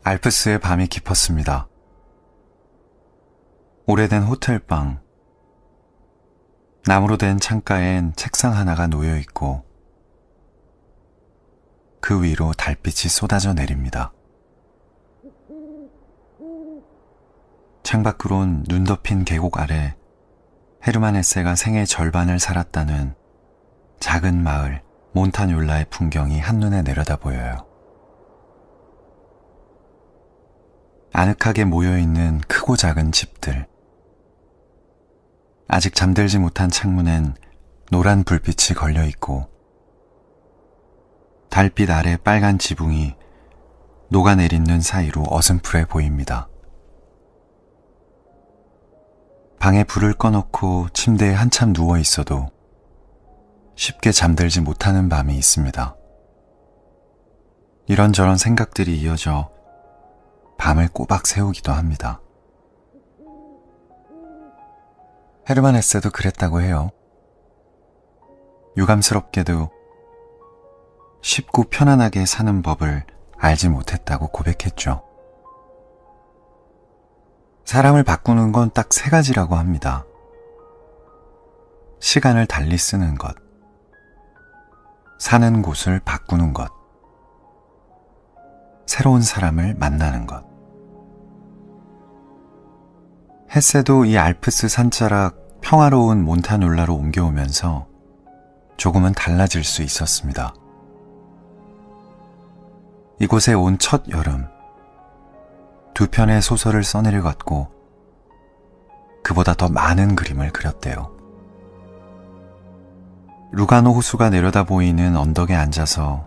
알프스의 밤이 깊었습니다. 오래된 호텔방, 나무로 된 창가엔 책상 하나가 놓여 있고 그 위로 달빛이 쏟아져 내립니다. 창밖으론 눈 덮인 계곡 아래 헤르만 헤세가 생의 절반을 살았다는 작은 마을 몬타뇰라의 풍경이 한눈에 내려다 보여요. 아늑하게 모여있는 크고 작은 집들, 아직 잠들지 못한 창문엔 노란 불빛이 걸려있고 달빛 아래 빨간 지붕이 녹아내린 눈 사이로 어슴푸레 보입니다. 방에 불을 꺼놓고 침대에 한참 누워 있어도 쉽게 잠들지 못하는 밤이 있습니다. 이런저런 생각들이 이어져 밤을 꼬박 새우기도 합니다. 헤르만 헤세도 그랬다고 해요. 유감스럽게도 쉽고 편안하게 사는 법을 알지 못했다고 고백했죠. 사람을 바꾸는 건 딱 세 가지라고 합니다. 시간을 달리 쓰는 것, 사는 곳을 바꾸는 것, 새로운 사람을 만나는 것. 헤세도 이 알프스 산자락 평화로운 몬타뇰라로 옮겨오면서 조금은 달라질 수 있었습니다. 이곳에 온 첫 여름, 두 편의 소설을 써내려갔고 그보다 더 많은 그림을 그렸대요. 루가노 호수가 내려다 보이는 언덕에 앉아서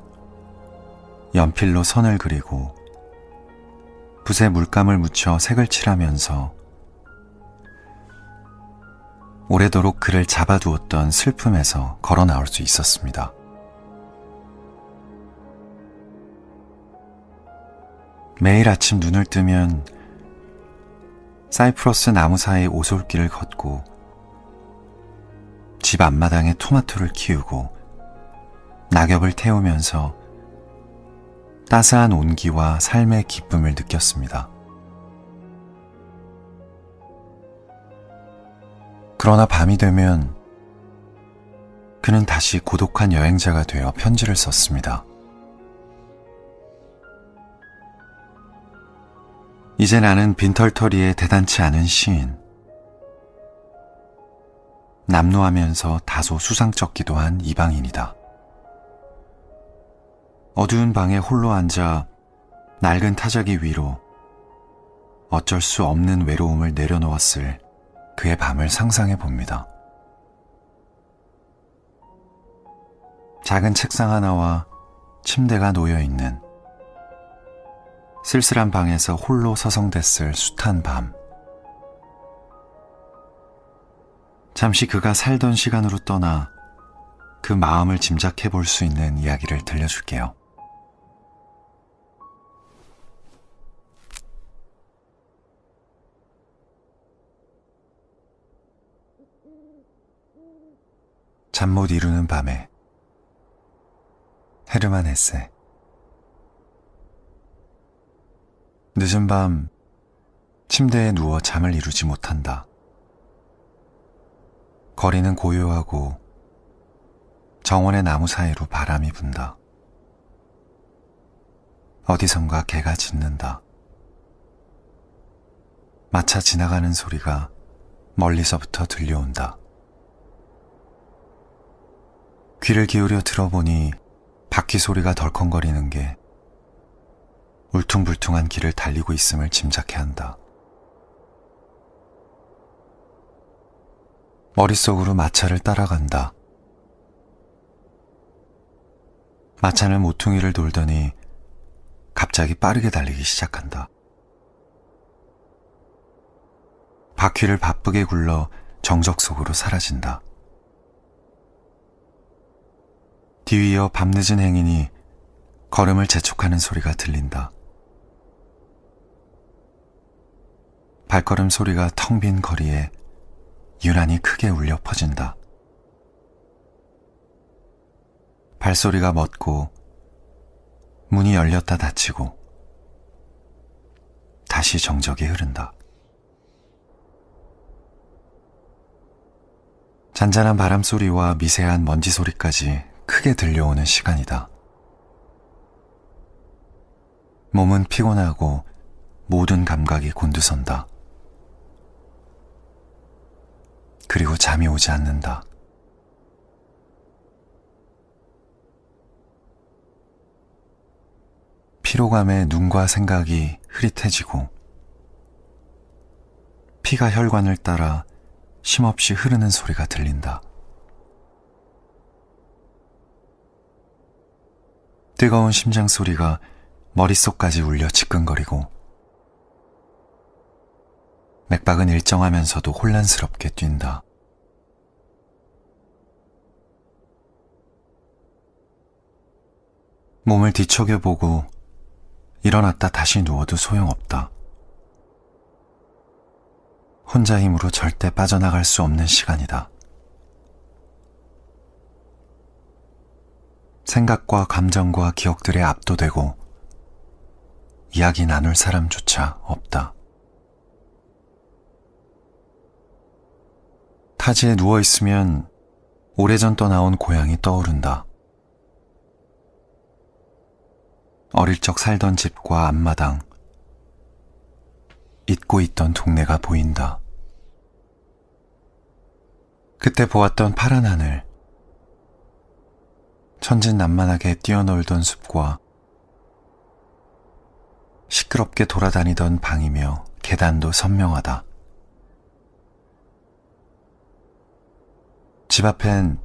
연필로 선을 그리고 붓에 물감을 묻혀 색을 칠하면서 오래도록 그를 잡아두었던 슬픔에서 걸어 나올 수 있었습니다. 매일 아침 눈을 뜨면 사이프러스 나무 사이 오솔길을 걷고 집 앞마당에 토마토를 키우고 낙엽을 태우면서 따스한 온기와 삶의 기쁨을 느꼈습니다. 그러나 밤이 되면 그는 다시 고독한 여행자가 되어 편지를 썼습니다. 이제 나는 빈털터리에 대단치 않은 시인, 남루하면서 다소 수상쩍기도 한 이방인이다. 어두운 방에 홀로 앉아 낡은 타자기 위로 어쩔 수 없는 외로움을 내려놓았을 그의 밤을 상상해 봅니다. 작은 책상 하나와 침대가 놓여 있는 쓸쓸한 방에서 홀로 서성댔을 숱한 밤. 잠시 그가 살던 시간으로 떠나 그 마음을 짐작해 볼 수 있는 이야기를 들려줄게요. 잠 못 이루는 밤에 헤르만 헤세. 늦은 밤 침대에 누워 잠을 이루지 못한다. 거리는 고요하고 정원의 나무 사이로 바람이 분다. 어디선가 개가 짖는다. 마차 지나가는 소리가 멀리서부터 들려온다. 귀를 기울여 들어보니 바퀴 소리가 덜컹거리는 게 울퉁불퉁한 길을 달리고 있음을 짐작해 한다. 머릿속으로 마차를 따라간다. 마차는 모퉁이를 돌더니 갑자기 빠르게 달리기 시작한다. 바퀴를 바쁘게 굴러 정적 속으로 사라진다. 뒤이어 밤늦은 행인이 걸음을 재촉하는 소리가 들린다. 발걸음 소리가 텅 빈 거리에 유난히 크게 울려 퍼진다. 발소리가 멎고 문이 열렸다 닫히고 다시 정적이 흐른다. 잔잔한 바람 소리와 미세한 먼지 소리까지 크게 들려오는 시간이다. 몸은 피곤하고 모든 감각이 곤두선다. 그리고 잠이 오지 않는다. 피로감에 눈과 생각이 흐릿해지고 피가 혈관을 따라 쉼없이 흐르는 소리가 들린다. 뜨거운 심장 소리가 머릿속까지 울려 지끈거리고 맥박은 일정하면서도 혼란스럽게 뛴다. 몸을 뒤척여보고 일어났다 다시 누워도 소용없다. 혼자 힘으로 절대 빠져나갈 수 없는 시간이다. 생각과 감정과 기억들에 압도되고 이야기 나눌 사람조차 없다. 타지에 누워있으면 오래전 떠나온 고향이 떠오른다. 어릴 적 살던 집과 앞마당, 잊고 있던 동네가 보인다. 그때 보았던 파란 하늘, 천진난만하게 뛰어놀던 숲과 시끄럽게 돌아다니던 방이며 계단도 선명하다. 집 앞엔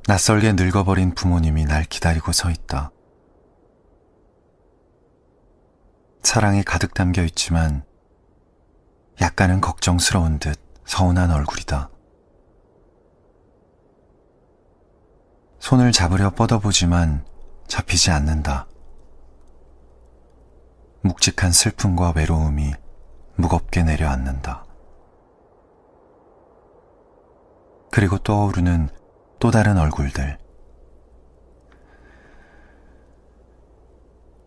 낯설게 늙어버린 부모님이 날 기다리고 서 있다. 사랑이 가득 담겨 있지만 약간은 걱정스러운 듯 서운한 얼굴이다. 손을 잡으려 뻗어보지만 잡히지 않는다. 묵직한 슬픔과 외로움이 무겁게 내려앉는다. 그리고 떠오르는 또 다른 얼굴들.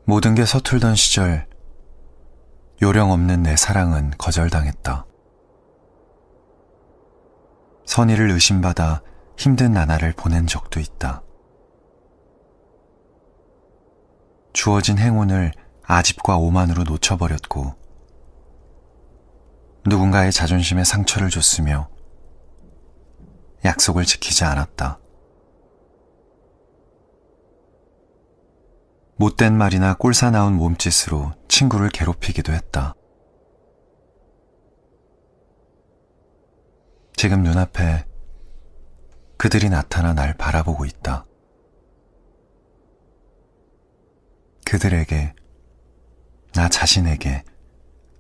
모든 게 서툴던 시절 요령 없는 내 사랑은 거절당했다. 선의를 의심받아 힘든 나날을 보낸 적도 있다. 주어진 행운을 아집과 오만으로 놓쳐버렸고 누군가의 자존심에 상처를 줬으며 약속을 지키지 않았다. 못된 말이나 꼴사나운 몸짓으로 친구를 괴롭히기도 했다. 지금 눈앞에 그들이 나타나 날 바라보고 있다. 그들에게, 나 자신에게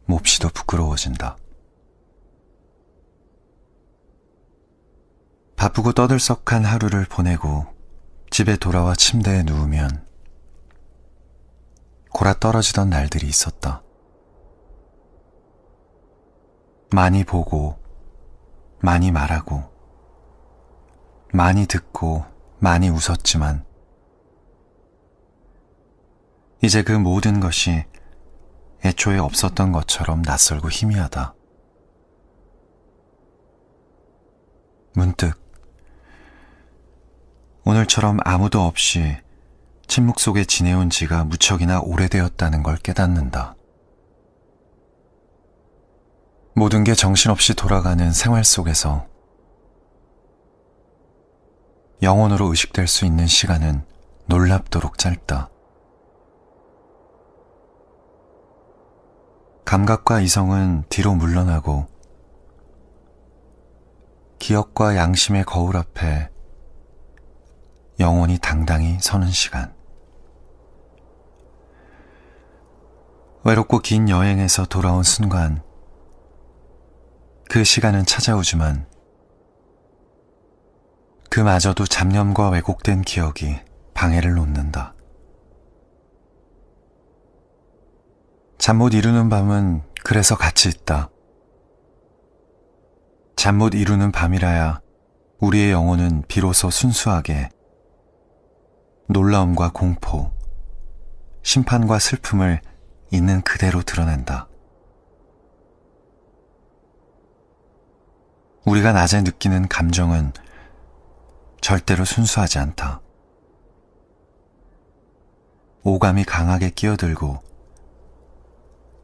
몹시도 부끄러워진다. 바쁘고 떠들썩한 하루를 보내고 집에 돌아와 침대에 누우면 골아떨어지던 날들이 있었다. 많이 보고, 많이 말하고, 많이 듣고, 많이 웃었지만 이제 그 모든 것이 애초에 없었던 것처럼 낯설고 희미하다. 문득 오늘처럼 아무도 없이 침묵 속에 지내온 지가 무척이나 오래되었다는 걸 깨닫는다. 모든 게 정신없이 돌아가는 생활 속에서 영혼으로 의식될 수 있는 시간은 놀랍도록 짧다. 감각과 이성은 뒤로 물러나고 기억과 양심의 거울 앞에 영혼이 당당히 서는 시간. 외롭고 긴 여행에서 돌아온 순간 그 시간은 찾아오지만 그마저도 잡념과 왜곡된 기억이 방해를 놓는다. 잠 못 이루는 밤은 그래서 같이 있다. 잠 못 이루는 밤이라야 우리의 영혼은 비로소 순수하게 놀라움과 공포, 심판과 슬픔을 있는 그대로 드러낸다. 우리가 낮에 느끼는 감정은 절대로 순수하지 않다. 오감이 강하게 끼어들고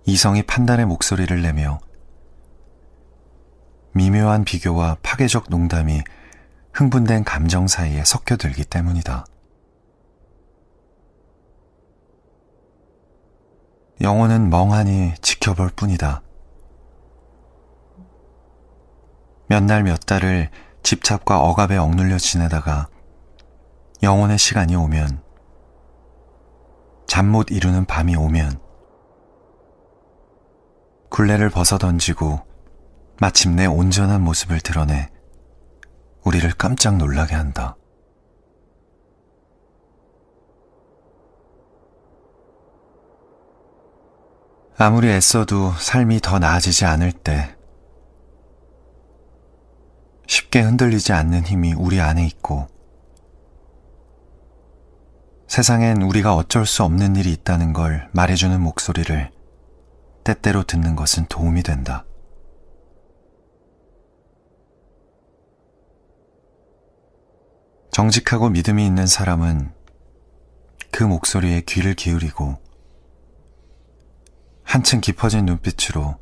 이성이 판단의 목소리를 내며 미묘한 비교와 파괴적 농담이 흥분된 감정 사이에 섞여들기 때문이다. 영혼은 멍하니 지켜볼 뿐이다. 몇 날 몇 달을 집착과 억압에 억눌려 지내다가 영혼의 시간이 오면, 잠 못 이루는 밤이 오면 굴레를 벗어던지고 마침내 온전한 모습을 드러내 우리를 깜짝 놀라게 한다. 아무리 애써도 삶이 더 나아지지 않을 때 쉽게 흔들리지 않는 힘이 우리 안에 있고, 세상엔 우리가 어쩔 수 없는 일이 있다는 걸 말해주는 목소리를 때때로 듣는 것은 도움이 된다. 정직하고 믿음이 있는 사람은 그 목소리에 귀를 기울이고 한층 깊어진 눈빛으로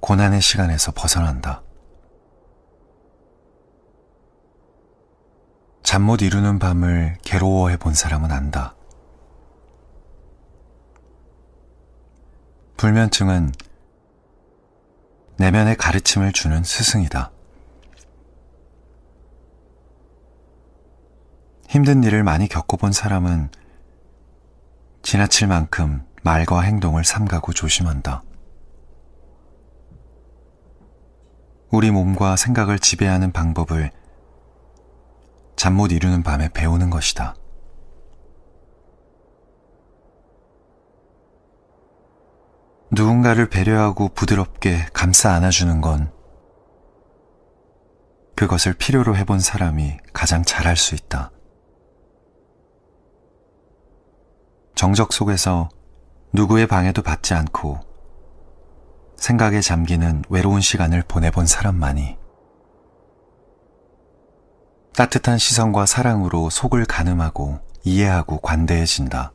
고난의 시간에서 벗어난다. 잠 못 이루는 밤을 괴로워해 본 사람은 안다. 불면증은 내면의 가르침을 주는 스승이다. 힘든 일을 많이 겪어본 사람은 지나칠 만큼 말과 행동을 삼가고 조심한다. 우리 몸과 생각을 지배하는 방법을 잠 못 이루는 밤에 배우는 것이다. 누군가를 배려하고 부드럽게 감싸 안아주는 건 그것을 필요로 해본 사람이 가장 잘할 수 있다. 정적 속에서 누구의 방해도 받지 않고 생각에 잠기는 외로운 시간을 보내본 사람만이 따뜻한 시선과 사랑으로 속을 가늠하고 이해하고 관대해진다.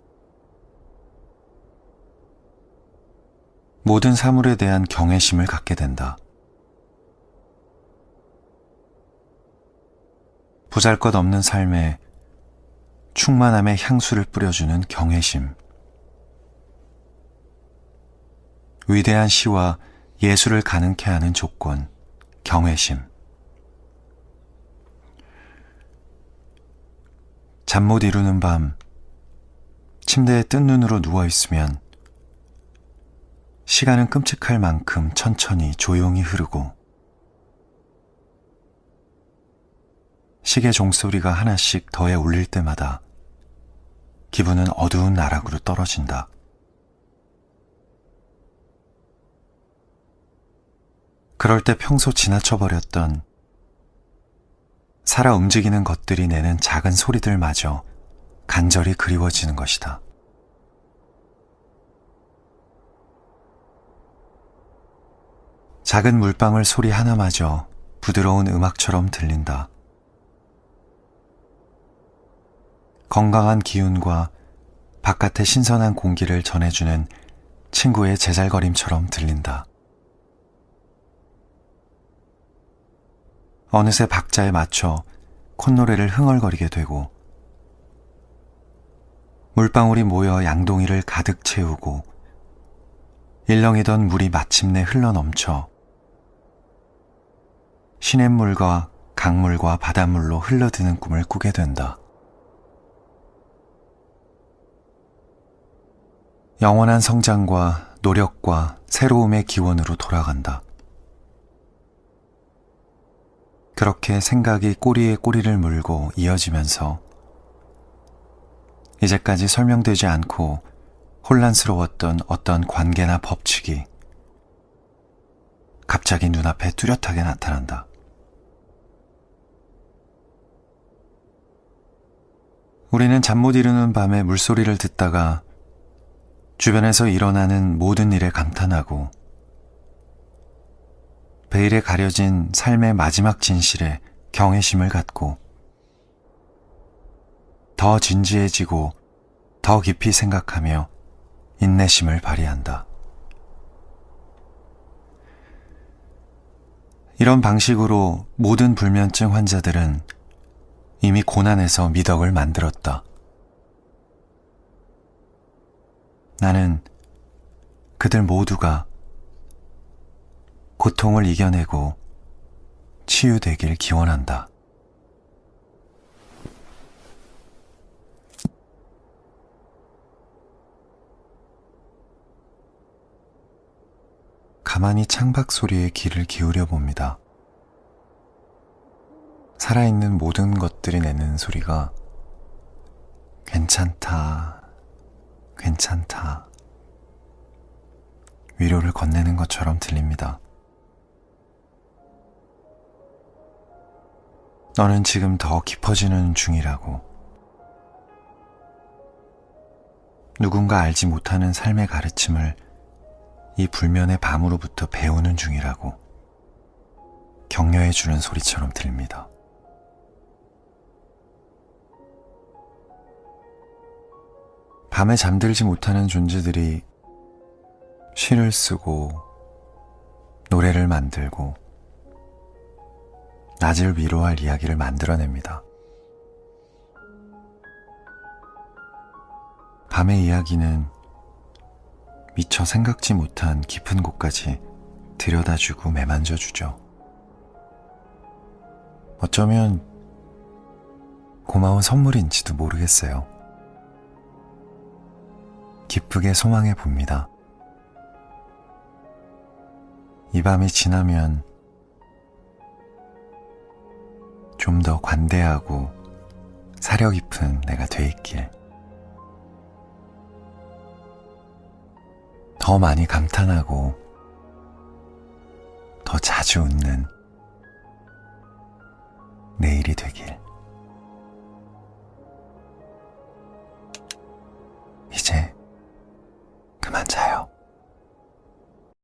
모든 사물에 대한 경외심을 갖게 된다. 보잘것없는 삶에 충만함의 향수를 뿌려주는 경외심. 위대한 시와 예술을 가능케 하는 조건, 경외심. 잠 못 이루는 밤, 침대에 뜬 눈으로 누워있으면 시간은 끔찍할 만큼 천천히 조용히 흐르고 시계 종소리가 하나씩 더해 울릴 때마다 기분은 어두운 나락으로 떨어진다. 그럴 때 평소 지나쳐버렸던 살아 움직이는 것들이 내는 작은 소리들마저 간절히 그리워지는 것이다. 작은 물방울 소리 하나마저 부드러운 음악처럼 들린다. 건강한 기운과 바깥의 신선한 공기를 전해주는 친구의 제잘거림처럼 들린다. 어느새 박자에 맞춰 콧노래를 흥얼거리게 되고 물방울이 모여 양동이를 가득 채우고 일렁이던 물이 마침내 흘러넘쳐 시냇물과 강물과 바닷물로 흘러드는 꿈을 꾸게 된다. 영원한 성장과 노력과 새로움의 기원으로 돌아간다. 그렇게 생각이 꼬리에 꼬리를 물고 이어지면서 이제까지 설명되지 않고 혼란스러웠던 어떤 관계나 법칙이 갑자기 눈앞에 뚜렷하게 나타난다. 우리는 잠 못 이루는 밤에 물소리를 듣다가 주변에서 일어나는 모든 일에 감탄하고 베일에 가려진 삶의 마지막 진실에 경외심을 갖고 더 진지해지고 더 깊이 생각하며 인내심을 발휘한다. 이런 방식으로 모든 불면증 환자들은 이미 고난에서 미덕을 만들었다. 나는 그들 모두가 고통을 이겨내고 치유되길 기원한다. 가만히 창밖 소리에 귀를 기울여 봅니다. 살아있는 모든 것들이 내는 소리가 괜찮다, 괜찮다, 위로를 건네는 것처럼 들립니다. 너는 지금 더 깊어지는 중이라고. 누군가 알지 못하는 삶의 가르침을 이 불면의 밤으로부터 배우는 중이라고 격려해주는 소리처럼 들립니다. 밤에 잠들지 못하는 존재들이 시를 쓰고 노래를 만들고 낮을 위로할 이야기를 만들어냅니다. 밤의 이야기는 미처 생각지 못한 깊은 곳까지 들여다주고 매만져주죠. 어쩌면 고마운 선물인지도 모르겠어요. 기쁘게 소망해 봅니다. 이 밤이 지나면 좀 더 관대하고 사려 깊은 내가 돼 있길. 더 많이 감탄하고 더 자주 웃는 내일이 되길.